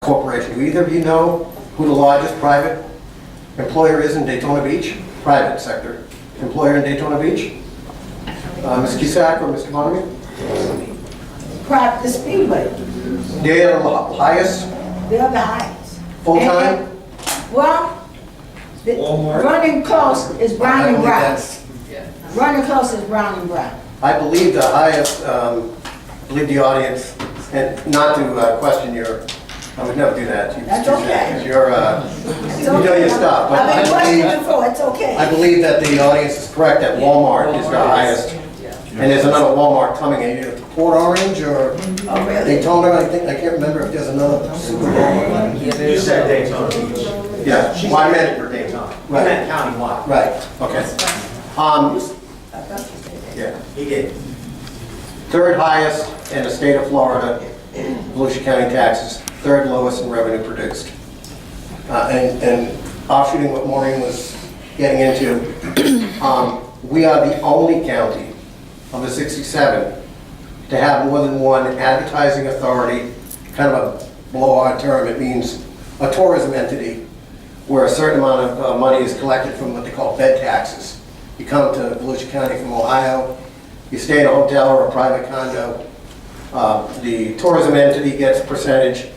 Corporation. Do either of you know who the largest private employer is in Daytona Beach? Private sector employer in Daytona Beach? Ms. Cusack or Mr. Barnaby? The Speedway. They are the highest They're the highest. full-time? Well, running close is Brown and Brown. Running close is Brown and Brown. I believe the highest, I believe the audience, and not to question your, I would never do that to you. That's okay. Because you're, It's you know okay. your stuff. But I've been I questioned believe, before, it's okay. I believe that the audience is correct, that Walmart is the highest. And there's another Walmart coming in, either Port Orange or Oh, really? Daytona, I can't remember if there's another super Walmart. You said Daytona. Yeah, well, I meant For Daytona. You Right. meant countywide. right, okay. Yeah. He did. Third highest in the state of Florida, Volusia County taxes, third lowest in revenue produced. And offshooting what Maureen was getting into, we are the only county of the 67 to have more than one advertising authority, kind of a blow-hard term. It means a tourism entity where a certain amount of money is collected from what they call bed taxes. You come to Volusia County from Ohio, you stay in a hotel or a private condo, the tourism entity gets a percentage,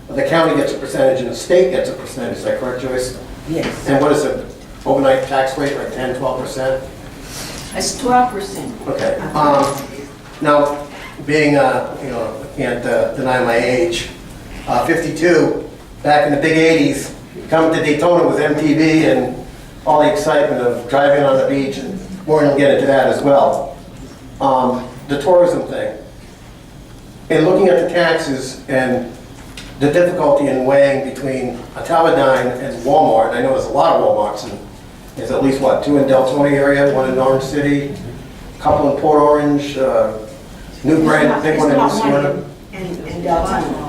the county gets a percentage, and the state gets a percentage. Is that correct, Joyce? Yes. And what is the overnight tax rate, like 10, 12%? It's 12%. Okay. Now, being, I can't deny my age, 52, back in the big 80s, coming to Daytona with MTV and all the excitement of driving on the beach, and Maureen will get into that as well. The tourism thing. And looking at the taxes and the difficulty in weighing between a Teledyne and Walmart, I know there's a lot of Walmarts, and there's at least, what, 2 in Deltona area, 1 in Orange City, a couple in Port Orange, New Brand, big one in New Smyrna. In Deltona.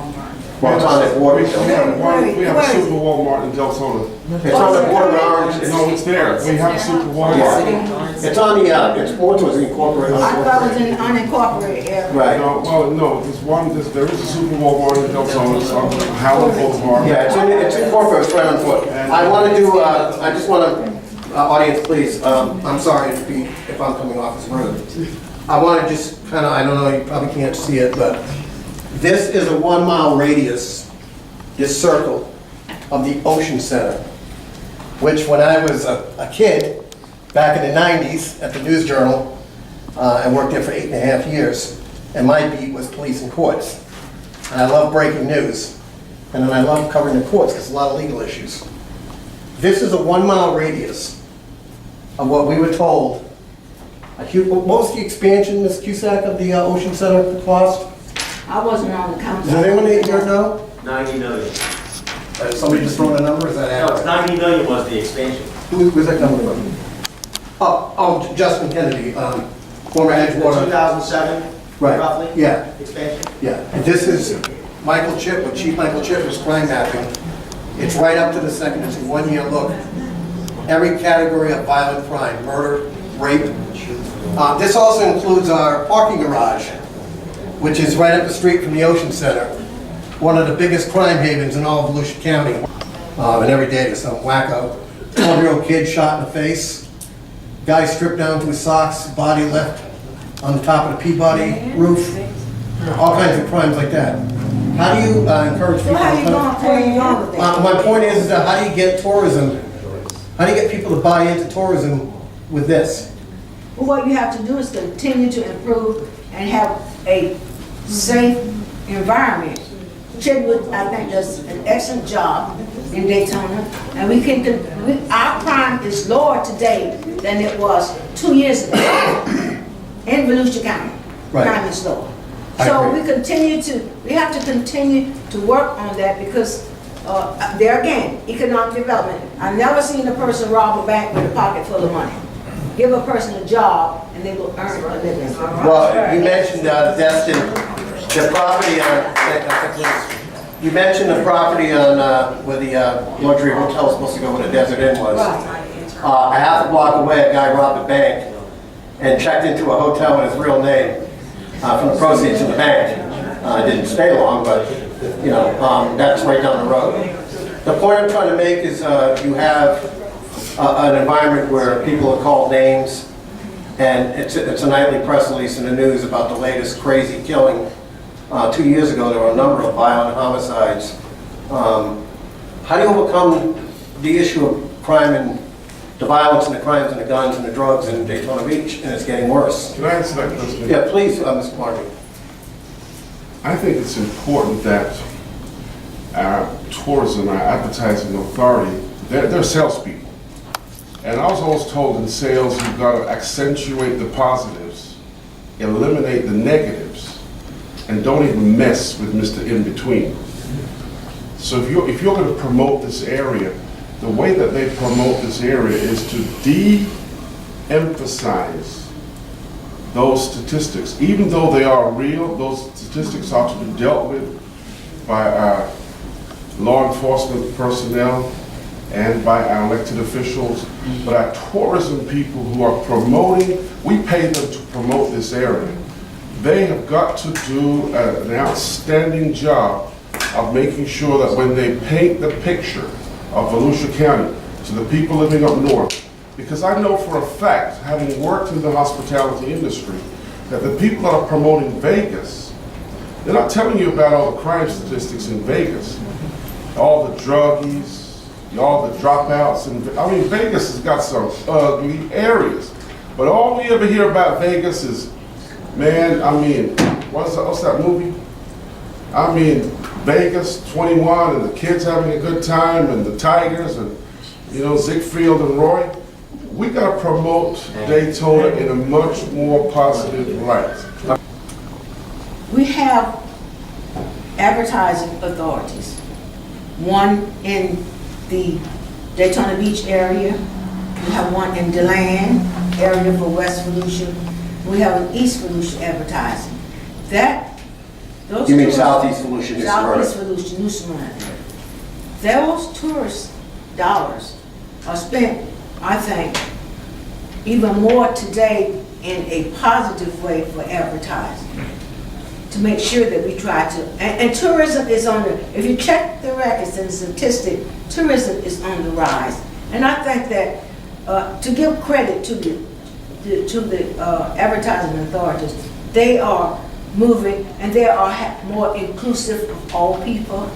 Well, it's on the border. We have a Super Walmart in Deltona. It's on the border of Orange. No, it's there. We have a Super Walmart. It's on the, it's more towards the incorporated. I thought it was in the unincorporated area. Right. No, well, no, there is a Super Walmart in Deltona. It's on Howard Boulevard. Yeah, it's incorporated, it's right on foot. I want to do, I just want to, audience, please, I'm sorry if I'm coming off as rude. I want to just kind of, I don't know, you probably can't see it, but this is a 1 mile radius, this circle of the Ocean Center, which when I was a kid, back in the 90s at the News Journal, I worked there for 8.5 years, and my beat was police and courts. And I love breaking news, and then I love covering the courts because there's a lot of legal issues. This is a 1 mile radius of what we were told. What was the expansion, Ms. Cusack, of the Ocean Center cost? I wasn't on the council. Does anyone here know? 90 million. Somebody just throwing a number, is that No, it's accurate? 90 million was the expansion. Where's that coming from? Oh, Justin Kennedy, former The Edgewater. 2007, Right, roughly? yeah. Expansion? Yeah, and this is Michael Chip, what Chief Michael Chip is crime mapping. It's right up to the second, it's a 1 year look. Every category of violent crime, murder, rape. This also includes our parking garage, which is right up the street from the Ocean Center. One of the biggest crime havens in all of Volusia County. And every day there's some wacko 12-year-old kid shot in the face, guy stripped down to his socks, body left on the top of the Peabody roof, all kinds of crimes like that. How do you encourage So people? how you going, where you going with that? My point is that how do you get tourism? How do you get people to buy into tourism with this? Well, what you have to do is continue to improve and have a safe environment. Chidwood, I think, does an excellent job in Daytona, and our crime is lower today than it was 2 years ago in Volusia County. Right. Crime is lower. I So agree. we have to continue to work on that because there again, economic development. I've never seen a person rob a bank with a pocket full of money. Give a person a job and they will earn a living. Well, you mentioned Destin, the property you mentioned the property on where the luxury hotel is supposed to go where the Desert Inn was. A half a block away, a guy robbed a bank and checked into a hotel with his real name from the proceeds of the bank. Didn't stay long, but You know, that's right down the road. The point I'm trying to make is you have an environment where people are called names, and it's a nightly press release in the news about the latest crazy killing. 2 years ago, there were a number of violent homicides. How do you overcome the issue of crime and the violence and the crimes and the guns and the drugs in Daytona Beach, and it's getting worse? Can I answer that question? Yeah, please, Mr. Barnaby. I think it's important that our tourism, our advertising authority, they're salespeople. And I was always told in sales, you've got to accentuate the positives, eliminate the negatives, and don't even mess with Mr. In-Between. So if you're going to promote this area, the way that they promote this area is to de-emphasize those statistics. Even though they are real, those statistics are to be dealt with by our law enforcement personnel and by our elected officials. But our tourism people who are promoting, we pay them to promote this area. They have got to do an outstanding job of making sure that when they paint the picture of Volusia County to the people living up north, because I know for a fact, having worked in the hospitality industry, that the people that are promoting Vegas, they're not telling you about all the crime statistics in Vegas, all the druggies, all the dropouts. And I mean, Vegas has got some ugly areas, but all we ever hear about Vegas is, man, I mean, what's that movie? I mean, Vegas 21 and the kids having a good time and the Tigers and, you know, Ziegfeld and Roy. We got to promote Daytona in a much more positive light. We have advertising authorities. One in the Daytona Beach area. We have one in DeLand area for West Volusia. We have an East Volusia advertising. You mean Southeast Volusia? Southeast Volusia, New Smyrna. Those tourist dollars are spent, I think, even more today in a positive way for advertising. To make sure that we try to, and tourism is on the, if you check the records and statistics, tourism is on the rise. And I think that to give credit to the advertising authorities, they are moving and they are more inclusive of all people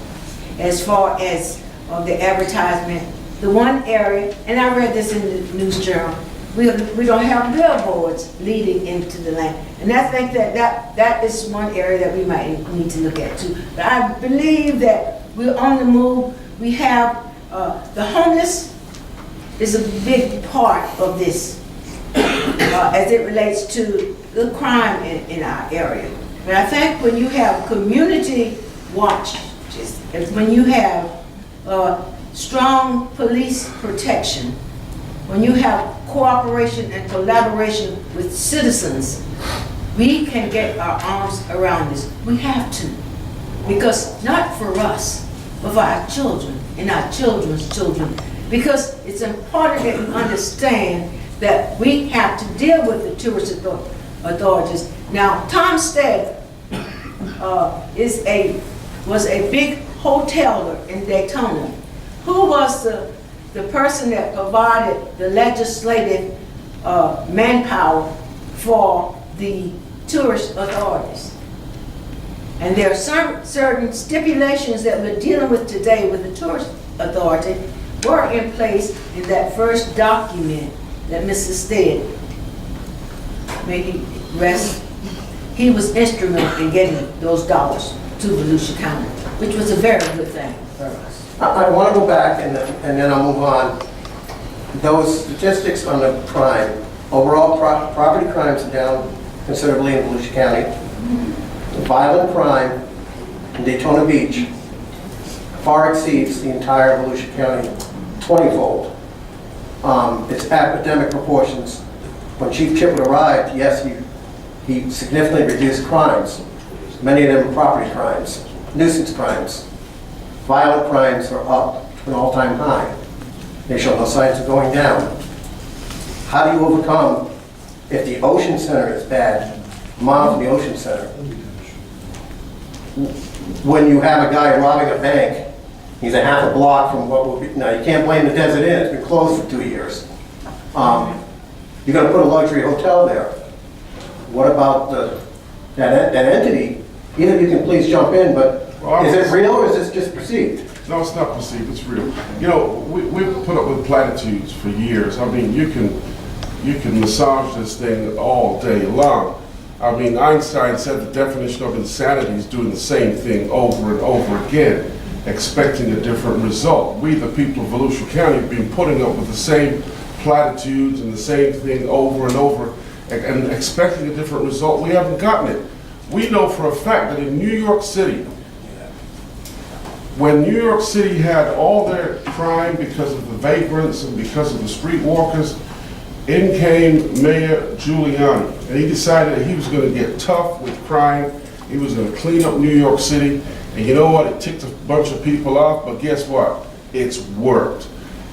as far as the advertisement. The one area, and I read this in the news journal, we don't have billboards leading into the land. And I think that is one area that we might need to look at too. But I believe that we're on the move. We have, the homeless is a big part of this as it relates to the crime in our area. But I think when you have community watch, when you have strong police protection, when you have cooperation and collaboration with citizens, we can get our arms around this. We have to. Because not for us, but for our children and our children's children. Because it's important that you understand that we have to deal with the tourist authorities. Now, Tom Stead was a big hoteler in Daytona. Who was the person that provided the legislative manpower for the tourist authorities? And there are certain stipulations that we're dealing with today with the tourist authority were in place in that first document that Mr. Stead, may he rest, he was instrumental in getting those dollars to Volusia County, which was a very good thing for us. I want to go back and then I'll move on. Those statistics on the crime, overall property crimes are down considerably in Volusia County. Violent crime in Daytona Beach far exceeds the entire Volusia County 20-fold. It's epidemic proportions. When Chief Chipwood arrived, yes, he significantly reduced crimes. Many of them are property crimes, nuisance crimes. Violent crimes are up to an all-time high. They show no signs of going down. How do you overcome if the Ocean Center is bad, miles from the Ocean Center? when you have a guy robbing a bank, he's a half a block from what will be, now you can't blame the Desert Inn, it's been closed for 2 years. You're gonna put a luxury hotel there. What about that entity? Either of you can please jump in, but is it real or is this just perceived? No, it's not perceived, it's real. You know, we've put up with platitudes for years. I mean, you can massage this thing all day long. I mean, Einstein said the definition of insanity is doing the same thing over and over again, expecting a different result. We, the people of Volusia County, have been putting up with the same platitudes and the same thing over and over and expecting a different result. We haven't gotten it. We know for a fact that in New York City, when New York City had all their crime because of the vagrants and because of the streetwalkers, in came Mayor Giuliani, and he decided that he was going to get tough with crime. He was going to clean up New York City, and you know what? It ticked a bunch of people off, but guess what? It's worked.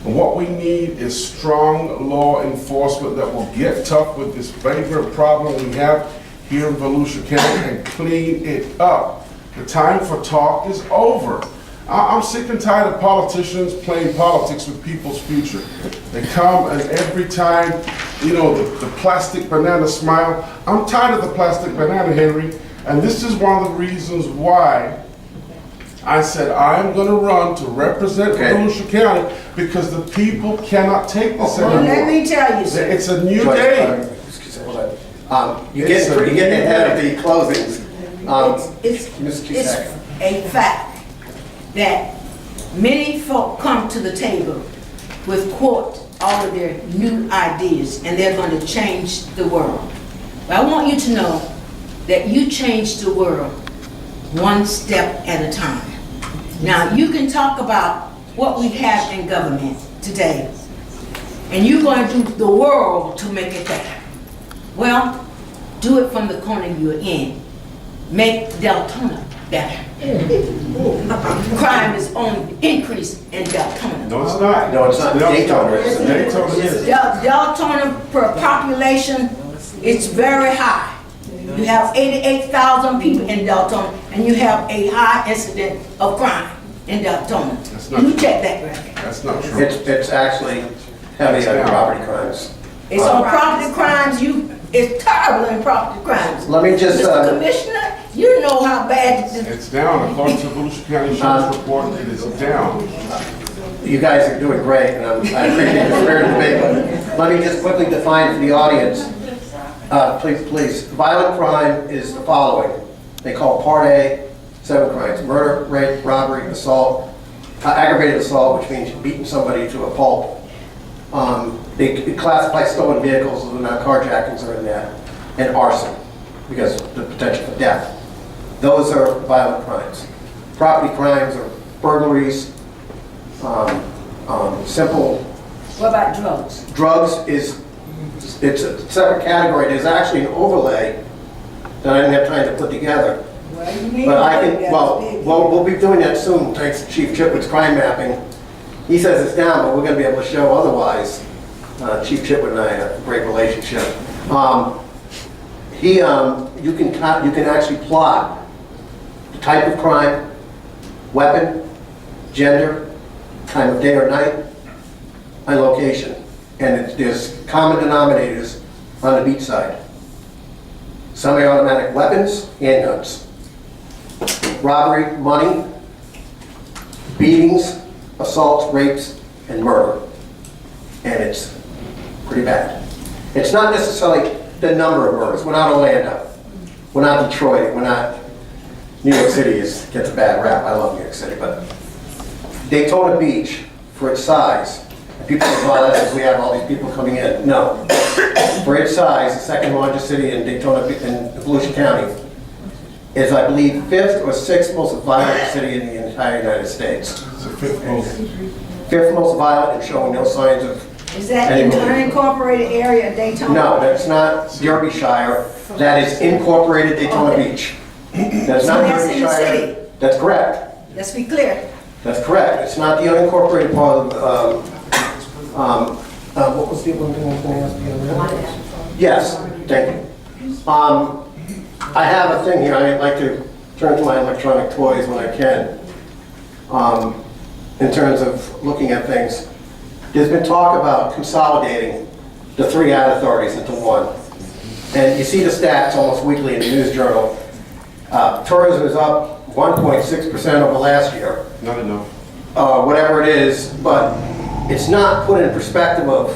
And what we need is strong law enforcement that will get tough with this vagrant problem we have here in Volusia County and clean it up. The time for talk is over. I'm sick and tired of politicians playing politics with people's future. They come and every time, you know, the plastic banana smile. I'm tired of the plastic banana, Henry, and this is one of the reasons why I said I'm going to run to represent Volusia County, because the people cannot take this anymore. Let me tell you something. It's a new day. You're getting ahead of the closings. It's Ms. Cusack. a fact that many folk come to the table with, quote, all of their new ideas, and they're going to change the world. But I want you to know that you change the world one step at a time. Now, you can talk about what we have in government today, and you're going to do the world to make it better. Well, do it from the corner you're in. Make Deltona better. Crime is on increase in Deltona. No, it's not. No, it's not. Daytona is. Daytona is. Deltona per population, it's very high. You have 88,000 people in Deltona, and you have a high incident of crime in Deltona. That's not You true. check that record. That's not true. It's actually heavy on property crimes. It's on property crimes, it's terrible in property crimes. Let me just, Mr. Commissioner, you know how bad it is. It's down, according to the Volusia County Sheriff's report, it is down. you guys are doing great, and I appreciate the spirit of debate, but let me just quickly define for the audience. Please, violent crime is the following. They call Part A 7 crimes: murder, rape, robbery, assault, aggravated assault, which means beating somebody to a pulp. They classify stolen vehicles, so not carjackings are in that, and arson, because of the potential for death. Those are violent crimes. Property crimes are burglaries, simple. What about drugs? Drugs it's a separate category. There's actually an overlay that I didn't have time to put together. Well, you need But I to can, make well, that big. we'll be doing that soon, thanks to Chief Chitwood's crime mapping. He says it's down, but we're gonna be able to show otherwise. Chief Chitwood and I have a great relationship. You can actually plot the type of crime, weapon, gender, time of day or night, and location. And there's common denominators on the beach side. Semi-automatic weapons, handguns. Robbery, money, beatings, assaults, rapes, and murder. And it's pretty bad. It's not necessarily the number of murders. We're not Orlando. We're not Detroit. We're not... New York City gets a bad rap. I love New York City, but Daytona Beach, for its size, and people say, well, that's because we have all these people coming in. No. For its size, the second largest city in Daytona, in Volusia County, is, I believe, 5th or 6th most violent city in the entire United States. It's the fifth most. 5th most violent and showing no signs of... Is that in the unincorporated area of Daytona? No, that's not Derbyshire. That is incorporated Daytona Okay. Beach. That's So not that's in the Derbyshire. city? That's correct. Let's be clear. That's correct. It's not the unincorporated part of, what was the one thing I was going to ask you? Yes, thank you. I have a thing here I'd like to turn to my electronic toys when I can, in terms of looking at things. There's been talk about consolidating the 3 ad authorities into one. And you see the stats almost weekly in the News Journal. Tourism is up 1.6% over last year. Not enough. Whatever it is, but it's not put in perspective of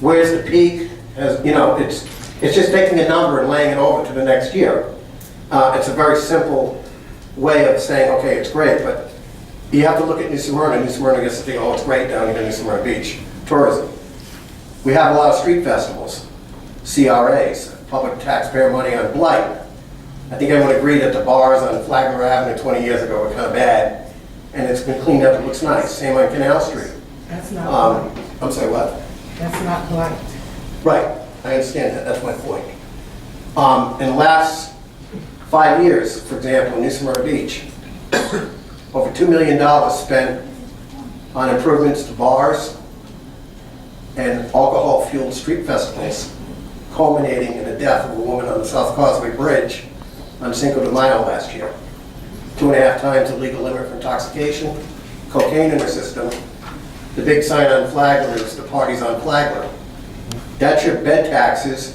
where's the peak, as, you know, it's just taking a number and laying it over to the next year. It's a very simple way of saying, okay, it's great, but you have to look at New Smyrna. New Smyrna gets to think, oh, it's great down here in New Smyrna Beach, tourism. We have a lot of street festivals, CRAs, public taxpayer money on blight. I think everyone agreed that the bars on Flagler Avenue 20 years ago were kind of bad, and it's been cleaned up, it looks nice. Same on Canal Street. That's not blight. I'm sorry, what? That's not blight. Right, I understand that, that's my point. In the last 5 years, for example, in New Smyrna Beach, over $2 million spent on improvements to bars and alcohol-fueled street festivals, culminating in the death of a woman on the South Causeway Bridge on Cinco de Mayo last year. 2.5 times the legal limit for intoxication, cocaine in her system. The big sign on Flagler is the party's on Flagler. That's your bed taxes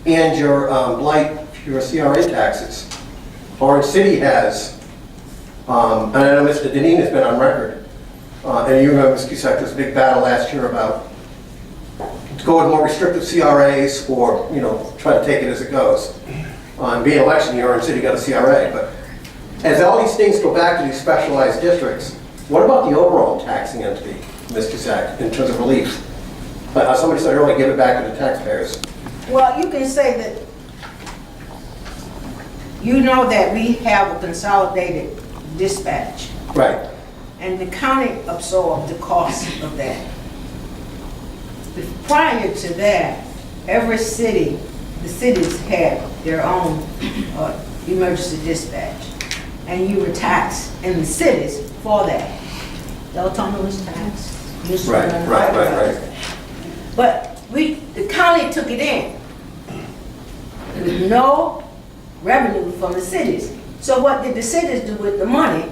and your blight, your CRA taxes. Orange City has, and I know Mr. Deneen has been on record, and you remember, Mr. Cusack, this big battle last year about to go with more restrictive CRAs or, you know, try to take it as it goes. Being election year, Orange City got a CRA, but as all these things go back to these specialized districts, what about the overall taxing entity, Mr. Cusack, in terms of relief? But somebody said earlier, give it back to the taxpayers. Well, you can say that, you know that we have a consolidated dispatch, Right. and the county absorbed the cost of that. Prior to that, every city, the cities had their own emergency dispatch, and you were taxed in the cities for that. The autonomous tax. Right. But the county took it in with no revenue from the cities. So what did the cities do with the money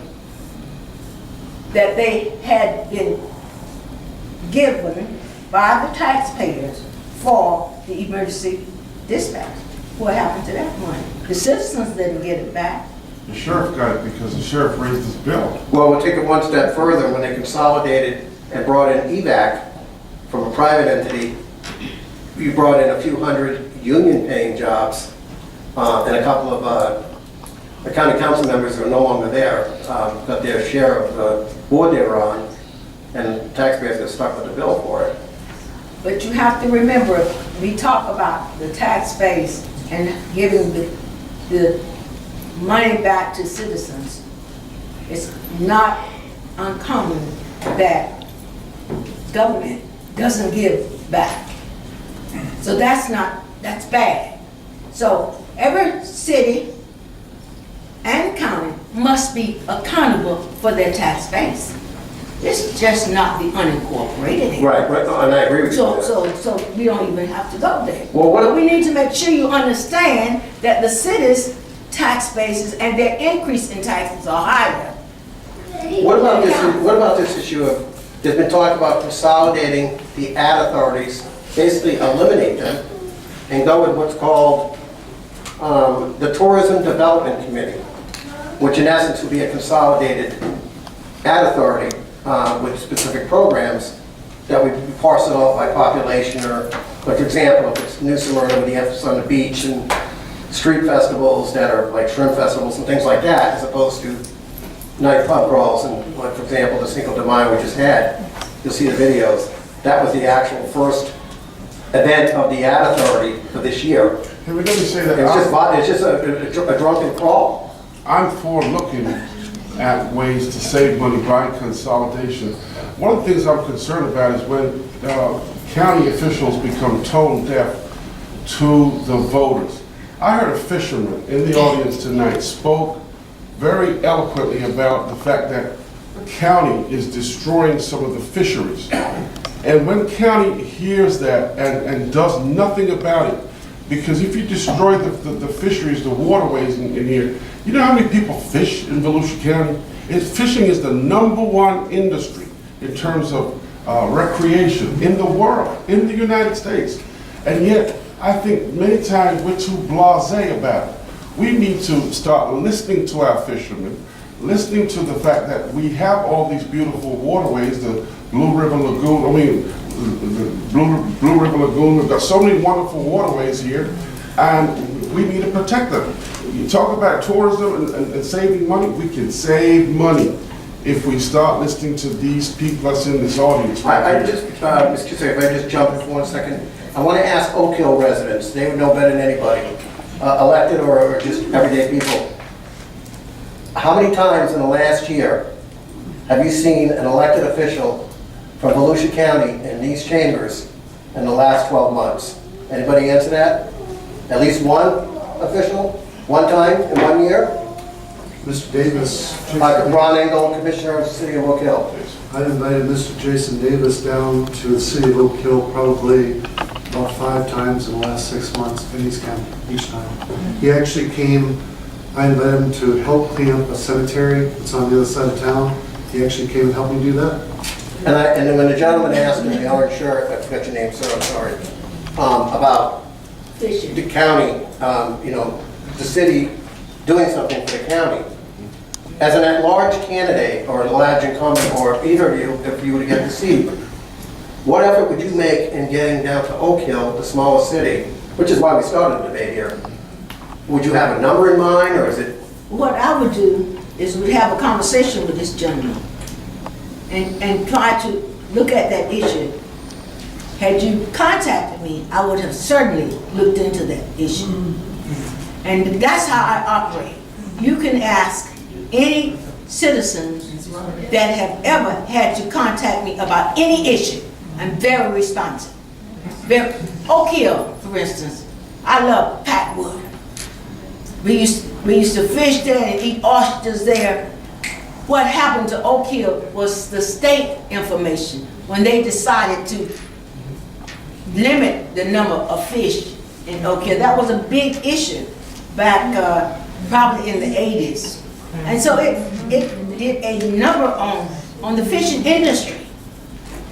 that they had been given by the taxpayers for the emergency dispatch? What happened to that money? The citizens didn't get it back. The sheriff got it because the sheriff raised his bill. Well, we'll take it one step further. When they consolidated and brought in EVAC from a private entity, you brought in a few hundred union-paying jobs, and a couple of the county council members who are no longer there got their share of the board they were on, and taxpayers got stuck with the bill for it. But you have to remember, we talk about the tax base and giving the money back to citizens. It's not uncommon that government doesn't give back. So that's bad. So every city and county must be accountable for their tax base. It's just not the unincorporated area. Right, and I agree with you. So we don't even have to go there. Well, But we need to make sure you understand that the city's tax bases and their increase in taxes are higher. What about this issue of, there's been talk about consolidating the ad authorities, basically eliminate them, and go with what's called the Tourism Development Committee, which in essence would be a consolidated ad authority with specific programs that would parcel off by population, or, like, for example, if it's New Smyrna with the emphasis on the beach and street festivals that are like shrimp festivals and things like that, as opposed to night pub crawls and, like, for example, the Cinco de Mayo we just had. You'll see the videos. That was the actual first event of the ad authority for this year. Hey, but let me say that It's just a drunken crawl. I'm for looking at ways to save money by consolidation. One of the things I'm concerned about is when county officials become tone deaf to the voters. I heard a fisherman in the audience tonight spoke very eloquently about the fact that the county is destroying some of the fisheries. And when county hears that and does nothing about it, because if you destroy the fisheries, the waterways in here, You know how many people fish in Volusia County? Fishing is the #1 industry in terms of recreation in the world, in the United States. And yet, I think many times we're too blasé about it. We need to start listening to our fishermen, listening to the fact that we have all these beautiful waterways, the Blue River Lagoon, the Blue River Lagoon, we've got so many wonderful waterways here, and we need to protect them. You talk about tourism and saving money, we can save money if we start listening to these people that's in this audience. I just, Mr. Cusack, if I just jump in for 1 second, I want to ask Oak Hill residents, they would know better than anybody, elected or just everyday people. How many times in the last year have you seen an elected official from Volusia County in these chambers in the last 12 months? Anybody answer that? At least one official? One time in 1 year? Mr. Davis, Ron Engel, Commissioner of the City of Oak Hill. I invited Mr. Jason Davis down to the city of Oak Hill probably about 5 times in the last 6 months, and he's come each time. He actually came, I invited him to help clean up a cemetery that's on the other side of town. He actually came and helped me do that. And then when the gentleman asked me, the orange shirt, I forgot your name, sir, I'm sorry, about Fishing. the county, the city doing something for the county. As an at-large candidate or an at-large incumbent, or either of you, if you were to get the seat, what effort would you make in getting down to Oak Hill, the smallest city, which is why we started the debate here? Would you have a number in mind, or is it? What I would do is we'd have a conversation with this gentleman and try to look at that issue. Had you contacted me, I would have certainly looked into that issue. And that's how I operate. You can ask any citizen that have ever had to contact me about any issue. I'm very responsive. Oak Hill, for instance, I love Patwood. We used to fish there and eat oysters there. What happened to Oak Hill was the state information when they decided to limit the number of fish in Oak Hill. That was a big issue back probably in the 80s. And so it did a number on the fishing industry.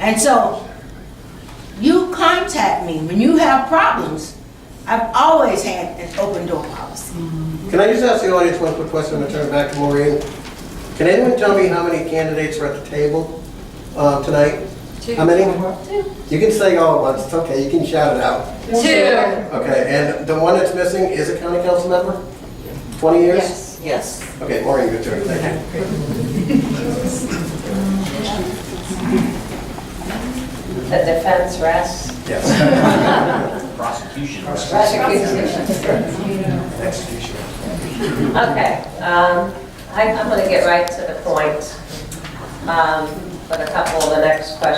And so you contact me when you have problems. I've always had an open door policy. Can I just ask the audience one quick question and turn it back to Maureen? Can anyone tell me how many candidates are at the table tonight? 2. How many? 2. You can say all at once, it's okay, you can shout it out. 2. Okay, and the one that's missing is a county council member? 20 years? Yes. Yes. Okay, Maureen, your turn, thank you. The defense rests. Yes. Prosecution. Execution. Okay. I'm going to get right to the point. But a couple of the next questions.